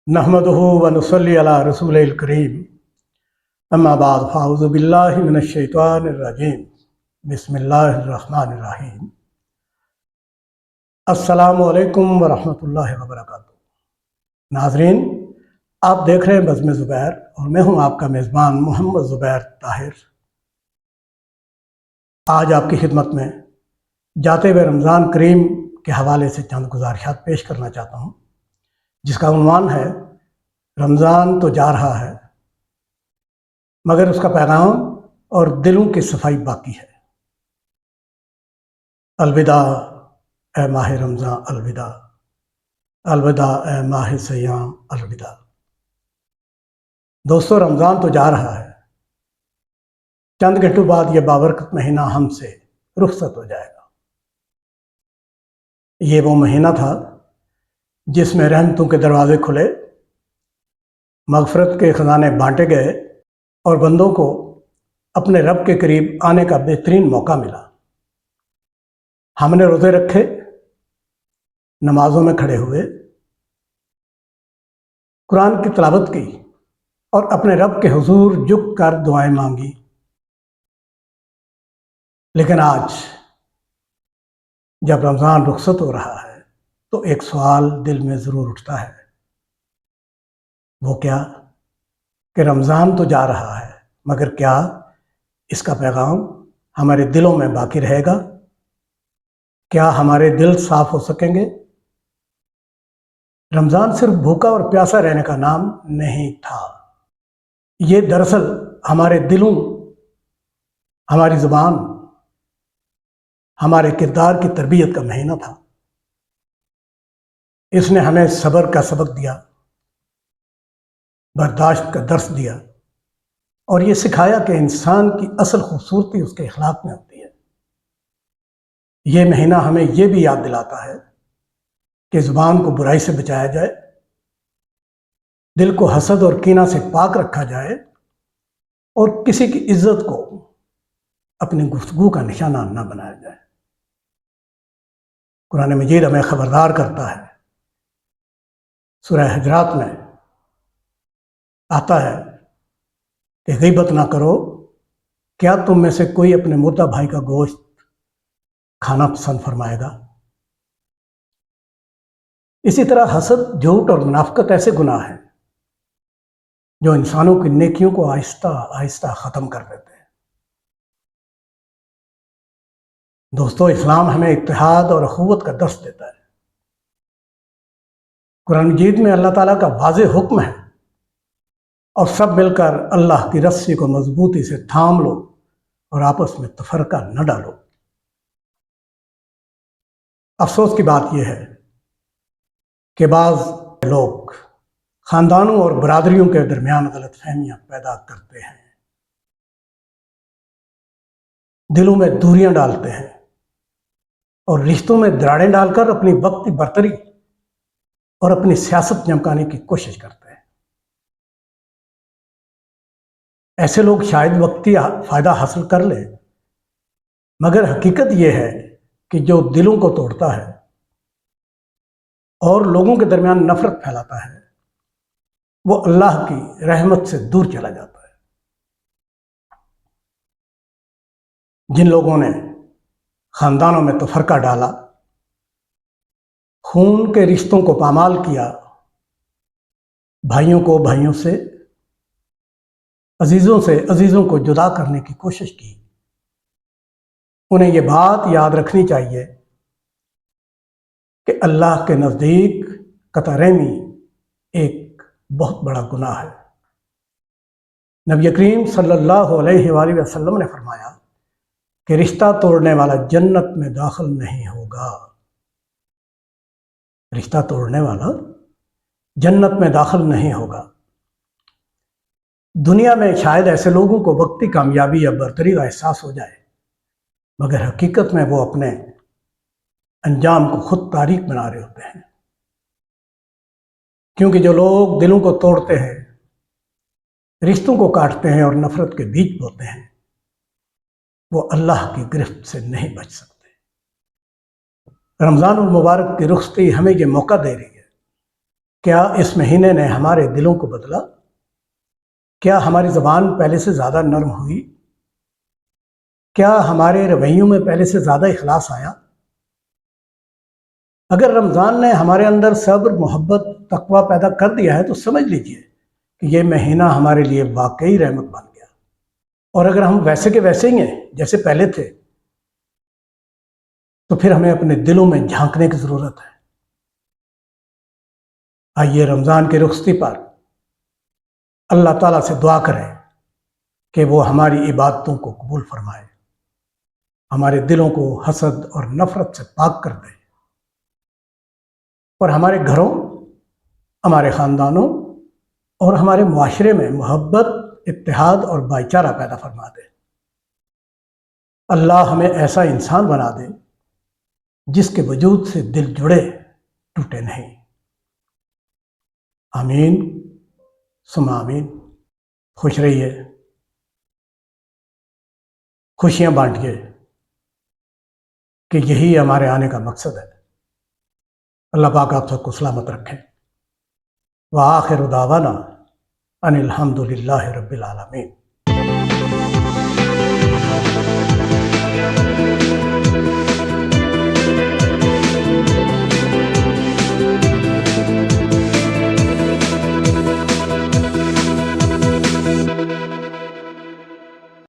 नहमदुहु व नुसल्ली अला रसूलिल करीम अम्मा बाद फ़ाऊज़ु बिल्लाहि मिनश शैतानिर रजीम बिस्मिल्लाहिर रहमानिर रहीम। अस्सलामु अलैकुम व रहमतुल्लाहि व बरकातुहू। नाज़रीन, आप देख रहे हैं बज़्म ज़ुबैर और मैं हूं आपका मेज़बान मोहम्मद ज़ुबैर ताहिर। आज आपकी खिदमत में जाते हुए रमज़ान करीम के हवाले से चंद गुज़ारिशात पेश करना चाहता हूं, जिसका उन्वान है रमज़ान तो जा रहा है मगर उसका पैगाम और दिलों की सफाई बाकी है। अलविदा ए माह रमज़ान, अलविदा अलविदा ए माह सयाम, अलविदा। दोस्तों, रमज़ान तो जा रहा है, चंद घंटों बाद यह बाबरकत महीना हमसे रुखसत हो जाएगा। ये वो महीना था जिसमें रहमतों के दरवाजे खुले, मग़फ़िरत के ख़ज़ाने बांटे गए और बंदों को अपने रब के करीब आने का बेहतरीन मौका मिला। हमने रोज़े रखे, नमाज़ों में खड़े हुए, कुरान की तिलावत की और अपने रब के हुजूर झुक कर दुआएं मांगी। लेकिन आज जब रमज़ान रुखसत हो रहा है तो एक सवाल दिल में ज़रूर उठता है। वो क्या कि रमज़ान तो जा रहा है मगर क्या इसका पैगाम हमारे दिलों में बाकी रहेगा? क्या हमारे दिल साफ हो सकेंगे? रमज़ान सिर्फ भूखा और प्यासा रहने का नाम नहीं था। ये दरअसल हमारे दिलों, हमारी ज़ुबान, हमारे किरदार की तरबियत का महीना था। इसने हमें सब्र का सबक दिया, बर्दाश्त का दर्स दिया और ये सिखाया कि इंसान की असल खूबसूरती उसके अखलाक में होती है। ये महीना हमें ये भी याद दिलाता है कि ज़ुबान को बुराई से बचाया जाए, दिल को हसद और कीना से पाक रखा जाए और किसी की इज्जत को अपनी गुफ्तगू का निशाना न बनाया जाए। कुरान मजीद हमें खबरदार करता है। सूरह हुजरात में आता है कि गीबत ना करो। क्या तुम में से कोई अपने मुर्दा भाई का गोश्त खाना पसंद फरमाएगा? इसी तरह हसद, झूठ और मुनाफिकत ऐसे गुनाह हैं जो इंसानों की नेकियों को आहिस्ता आहिस्ता ख़त्म कर देते हैं। दोस्तों, इस्लाम हमें इत्तेहाद और अखुवत का दर्स देता है। कुरान मजीद में अल्लाह ताला का वाज़ेह हुक्म है और सब मिलकर अल्लाह की रस्सी को मजबूती से थाम लो और आपस में तफरका न डालो। अफसोस की बात यह है कि बाज़ लोग ख़ानदानों और बरादरियों के दरमियान गलत फहमियाँ पैदा करते हैं, दिलों में दूरियां डालते हैं और रिश्तों में दरारें डालकर अपनी वक्ती बरतरी और अपनी सियासत चमकाने की कोशिश करते हैं। ऐसे लोग शायद वक्ती फ़ायदा हासिल कर ले, मगर हकीकत यह है कि जो दिलों को तोड़ता है और लोगों के दरमियान नफरत फैलाता है वो अल्लाह की रहमत से दूर चला जाता है। जिन लोगों ने ख़ानदानों में तफरका डाला, खून के रिश्तों को पामाल किया, भाइयों को भाइयों से, अजीज़ों को जुदा करने की कोशिश की, उन्हें ये बात याद रखनी चाहिए कि अल्लाह के नज़दीक कतरहमी एक बहुत बड़ा गुनाह है। नबी करीम सल्लल्लाहु अलैहि वसल्लम ने फरमाया कि रिश्ता तोड़ने वाला जन्नत में दाखिल नहीं होगा। रिश्ता तोड़ने वाला जन्नत में दाखिल नहीं होगा। दुनिया में शायद ऐसे लोगों को वक्ती कामयाबी या बरतरी का एहसास हो जाए, मगर हकीकत में वो अपने अंजाम को खुद तारीख बना रहे होते हैं। क्योंकि जो लोग दिलों को तोड़ते हैं, रिश्तों को काटते हैं और नफरत के बीज बोते हैं, वो अल्लाह की गिरफ्त से नहीं बच सकते। रमज़ान मुबारक की रुखसती हमें ये मौका दे रही है کیا اس مہینے نے ہمارے دلوں کو بدلا؟ کیا ہماری زبان پہلے سے زیادہ نرم ہوئی؟ کیا ہمارے رویوں میں پہلے سے زیادہ اخلاص آیا؟ اگر رمضان نے ہمارے اندر صبر، محبت، تقوی پیدا کر دیا ہے تو سمجھ لیجئے کہ یہ مہینہ ہمارے لیے واقعی رحمت بن گیا۔ اور اگر ہم ویسے کے ویسے ہی ہیں جیسے پہلے تھے تو پھر ہمیں اپنے دلوں میں جھانکنے کی ضرورت ہے۔ آئیے رمضان کی رخصتی پر اللہ تعالیٰ سے دعا کریں کہ وہ ہماری عبادتوں کو قبول فرمائے، ہمارے دلوں کو حسد اور نفرت سے پاک کر دے، اور ہمارے گھروں، ہمارے خاندانوں اور ہمارے معاشرے میں محبت، اتحاد اور بھائی چارہ پیدا فرما دے۔ اللہ ہمیں ایسا انسان بنا دے جس کے وجود سے دل جڑے، ٹوٹے نہیں۔ آمین ثم آمین۔ خوش رہیے، خوشیاں بانٹیے، کہ یہی ہمارے آنے کا مقصد ہے۔ اللہ پاک آپ سب کو سلامت رکھیں۔ وآخر دعوانا ان الحمد للہ رب العالمین۔